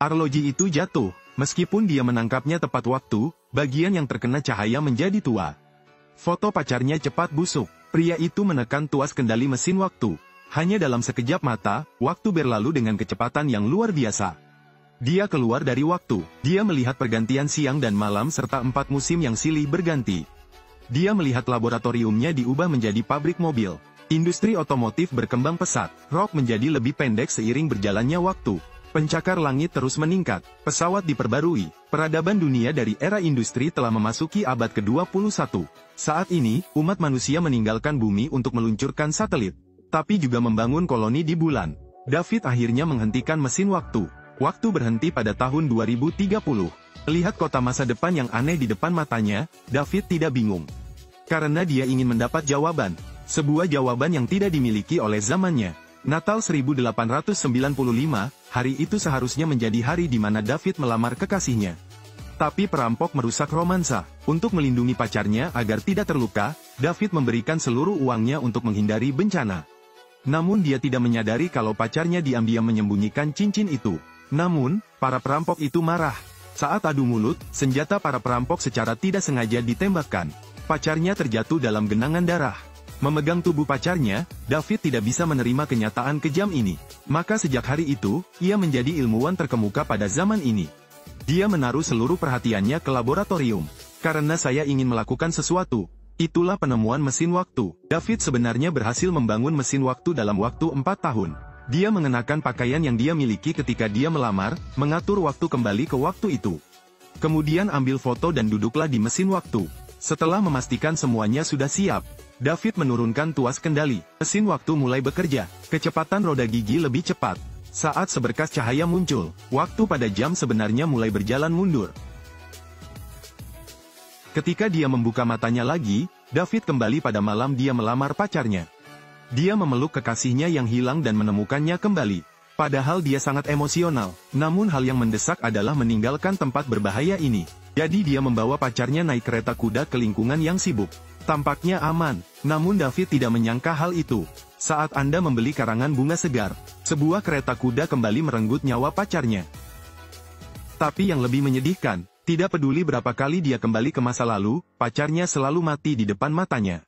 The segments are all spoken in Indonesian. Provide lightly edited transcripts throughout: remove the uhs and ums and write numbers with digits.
Arloji itu jatuh. Meskipun dia menangkapnya tepat waktu, bagian yang terkena cahaya menjadi tua. Foto pacarnya cepat busuk. Pria itu menekan tuas kendali mesin waktu. Hanya dalam sekejap mata, waktu berlalu dengan kecepatan yang luar biasa. Dia keluar dari waktu. Dia melihat pergantian siang dan malam serta 4 musim yang silih berganti. Dia melihat laboratoriumnya diubah menjadi pabrik mobil. Industri otomotif berkembang pesat. Rok menjadi lebih pendek seiring berjalannya waktu. Pencakar langit terus meningkat. Pesawat diperbarui. Peradaban dunia dari era industri telah memasuki abad ke-21. Saat ini, umat manusia meninggalkan bumi untuk meluncurkan satelit. Tapi juga membangun koloni di bulan. David akhirnya menghentikan mesin waktu. Waktu berhenti pada tahun 2030. Melihat kota masa depan yang aneh di depan matanya, David tidak bingung. Karena dia ingin mendapat jawaban. Sebuah jawaban yang tidak dimiliki oleh zamannya. Natal 1895, hari itu seharusnya menjadi hari di mana David melamar kekasihnya. Tapi perampok merusak romansa. Untuk melindungi pacarnya agar tidak terluka, David memberikan seluruh uangnya untuk menghindari bencana. Namun dia tidak menyadari kalau pacarnya diam-diam menyembunyikan cincin itu. Namun, para perampok itu marah. Saat adu mulut, senjata para perampok secara tidak sengaja ditembakkan. Pacarnya terjatuh dalam genangan darah. Memegang tubuh pacarnya, David tidak bisa menerima kenyataan kejam ini. Maka sejak hari itu, ia menjadi ilmuwan terkemuka pada zaman ini. Dia menaruh seluruh perhatiannya ke laboratorium. Karena saya ingin melakukan sesuatu. Itulah penemuan mesin waktu. David sebenarnya berhasil membangun mesin waktu dalam waktu 4 tahun. Dia mengenakan pakaian yang dia miliki ketika dia melamar, mengatur waktu kembali ke waktu itu. Kemudian ambil foto dan duduklah di mesin waktu. Setelah memastikan semuanya sudah siap, David menurunkan tuas kendali. Mesin waktu mulai bekerja. Kecepatan roda gigi lebih cepat. Saat seberkas cahaya muncul, waktu pada jam sebenarnya mulai berjalan mundur. Ketika dia membuka matanya lagi, David kembali pada malam dia melamar pacarnya. Dia memeluk kekasihnya yang hilang dan menemukannya kembali. Padahal dia sangat emosional. Namun hal yang mendesak adalah meninggalkan tempat berbahaya ini. Jadi dia membawa pacarnya naik kereta kuda ke lingkungan yang sibuk. Tampaknya aman, namun David tidak menyangka hal itu. Saat Anda membeli karangan bunga segar, sebuah kereta kuda kembali merenggut nyawa pacarnya. Tapi yang lebih menyedihkan, tidak peduli berapa kali dia kembali ke masa lalu, pacarnya selalu mati di depan matanya.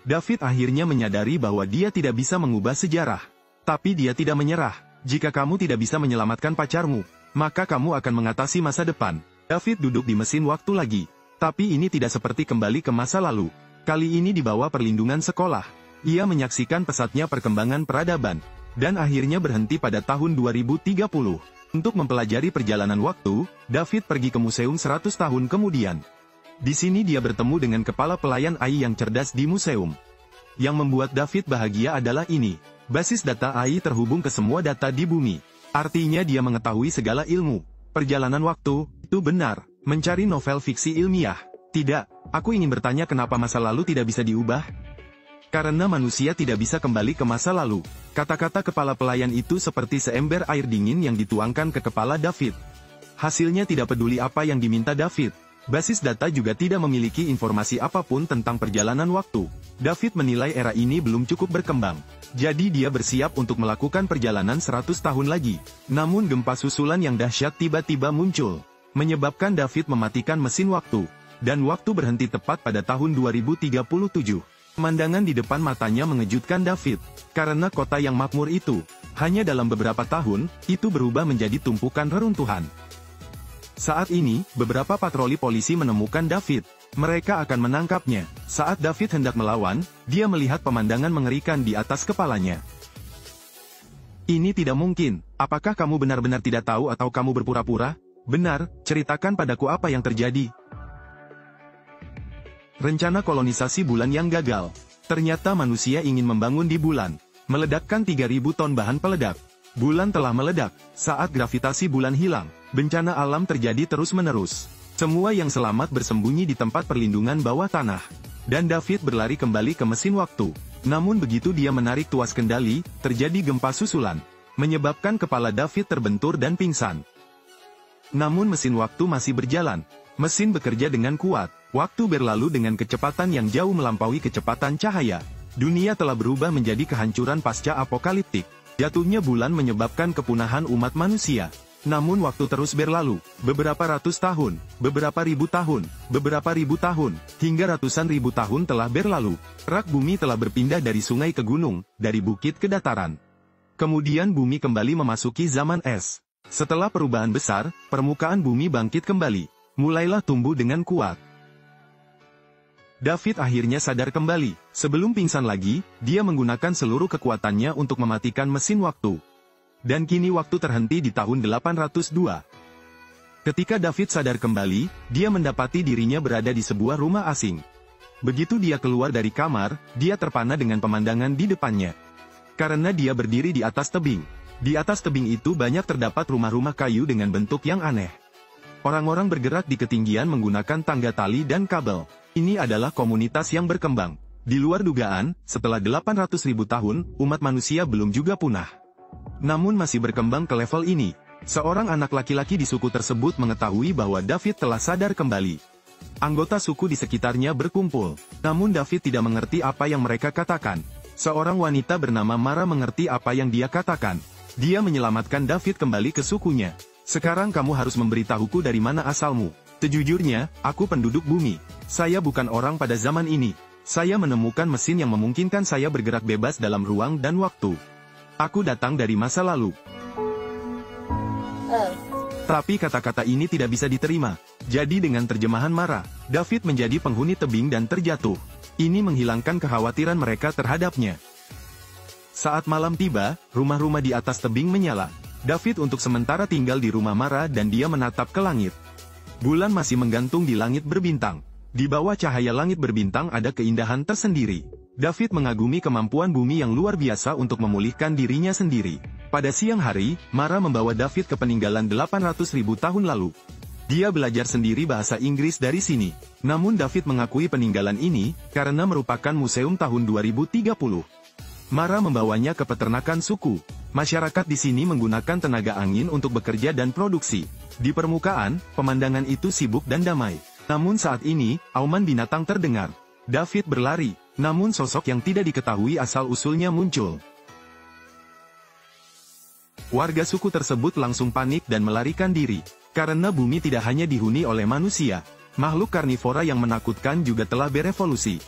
David akhirnya menyadari bahwa dia tidak bisa mengubah sejarah. Tapi dia tidak menyerah. Jika kamu tidak bisa menyelamatkan pacarmu, maka kamu akan mengatasi masa depan. David duduk di mesin waktu lagi. Tapi ini tidak seperti kembali ke masa lalu. Kali ini di bawah perlindungan sekolah. Ia menyaksikan pesatnya perkembangan peradaban. Dan akhirnya berhenti pada tahun 2030. Untuk mempelajari perjalanan waktu, David pergi ke museum 100 tahun kemudian. Di sini dia bertemu dengan kepala pelayan AI yang cerdas di museum. Yang membuat David bahagia adalah ini. Basis data AI terhubung ke semua data di bumi. Artinya dia mengetahui segala ilmu. Perjalanan waktu, itu benar. Mencari novel fiksi ilmiah. Tidak, aku ingin bertanya kenapa masa lalu tidak bisa diubah? Karena manusia tidak bisa kembali ke masa lalu. Kata-kata kepala pelayan itu seperti seember air dingin yang dituangkan ke kepala David. Hasilnya tidak peduli apa yang diminta David. Basis data juga tidak memiliki informasi apapun tentang perjalanan waktu. David menilai era ini belum cukup berkembang. Jadi dia bersiap untuk melakukan perjalanan 100 tahun lagi. Namun gempa susulan yang dahsyat tiba-tiba muncul. Menyebabkan David mematikan mesin waktu. Dan waktu berhenti tepat pada tahun 2037. Pemandangan di depan matanya mengejutkan David. Karena kota yang makmur itu, hanya dalam beberapa tahun, itu berubah menjadi tumpukan reruntuhan. Saat ini, beberapa patroli polisi menemukan David. Mereka akan menangkapnya. Saat David hendak melawan, dia melihat pemandangan mengerikan di atas kepalanya. Ini tidak mungkin. Apakah kamu benar-benar tidak tahu atau kamu berpura-pura? Benar, ceritakan padaku apa yang terjadi. Rencana kolonisasi bulan yang gagal. Ternyata manusia ingin membangun di bulan. Meledakkan 3.000 ton bahan peledak. Bulan telah meledak. Saat gravitasi bulan hilang, bencana alam terjadi terus-menerus. Semua yang selamat bersembunyi di tempat perlindungan bawah tanah. Dan David berlari kembali ke mesin waktu. Namun begitu dia menarik tuas kendali, terjadi gempa susulan. Menyebabkan kepala David terbentur dan pingsan. Namun mesin waktu masih berjalan. Mesin bekerja dengan kuat. Waktu berlalu dengan kecepatan yang jauh melampaui kecepatan cahaya. Dunia telah berubah menjadi kehancuran pasca apokaliptik. Jatuhnya bulan menyebabkan kepunahan umat manusia. Namun waktu terus berlalu, beberapa ratus tahun, beberapa ribu tahun, hingga ratusan ribu tahun telah berlalu. Rak bumi telah berpindah dari sungai ke gunung, dari bukit ke dataran. Kemudian bumi kembali memasuki zaman es. Setelah perubahan besar, permukaan bumi bangkit kembali. Mulailah tumbuh dengan kuat. David akhirnya sadar kembali. Sebelum pingsan lagi, dia menggunakan seluruh kekuatannya untuk mematikan mesin waktu. Dan kini waktu terhenti di tahun 802. Ketika David sadar kembali, dia mendapati dirinya berada di sebuah rumah asing. Begitu dia keluar dari kamar, dia terpana dengan pemandangan di depannya. Karena dia berdiri di atas tebing. Di atas tebing itu banyak terdapat rumah-rumah kayu dengan bentuk yang aneh. Orang-orang bergerak di ketinggian menggunakan tangga tali dan kabel. Ini adalah komunitas yang berkembang. Di luar dugaan, setelah 800.000 tahun, umat manusia belum juga punah. Namun masih berkembang ke level ini. Seorang anak laki-laki di suku tersebut mengetahui bahwa David telah sadar kembali. Anggota suku di sekitarnya berkumpul. Namun David tidak mengerti apa yang mereka katakan. Seorang wanita bernama Mara mengerti apa yang dia katakan. Dia menyelamatkan David kembali ke sukunya. Sekarang kamu harus memberitahuku dari mana asalmu. Sejujurnya, aku penduduk bumi. Saya bukan orang pada zaman ini. Saya menemukan mesin yang memungkinkan saya bergerak bebas dalam ruang dan waktu. Aku datang dari masa lalu. Tapi kata-kata ini tidak bisa diterima. Jadi dengan terjemahan Mara, David menjadi penghuni tebing dan terjatuh. Ini menghilangkan kekhawatiran mereka terhadapnya. Saat malam tiba, rumah-rumah di atas tebing menyala. David untuk sementara tinggal di rumah Mara dan dia menatap ke langit. Bulan masih menggantung di langit berbintang. Di bawah cahaya langit berbintang ada keindahan tersendiri. David mengagumi kemampuan bumi yang luar biasa untuk memulihkan dirinya sendiri. Pada siang hari, Mara membawa David ke peninggalan 800.000 tahun lalu. Dia belajar sendiri bahasa Inggris dari sini. Namun David mengakui peninggalan ini, karena merupakan museum tahun 2030. Mara membawanya ke peternakan suku. Masyarakat di sini menggunakan tenaga angin untuk bekerja dan produksi. Di permukaan, pemandangan itu sibuk dan damai. Namun saat ini, auman binatang terdengar. David berlari, namun sosok yang tidak diketahui asal-usulnya muncul. Warga suku tersebut langsung panik dan melarikan diri. Karena bumi tidak hanya dihuni oleh manusia, makhluk karnivora yang menakutkan juga telah berevolusi.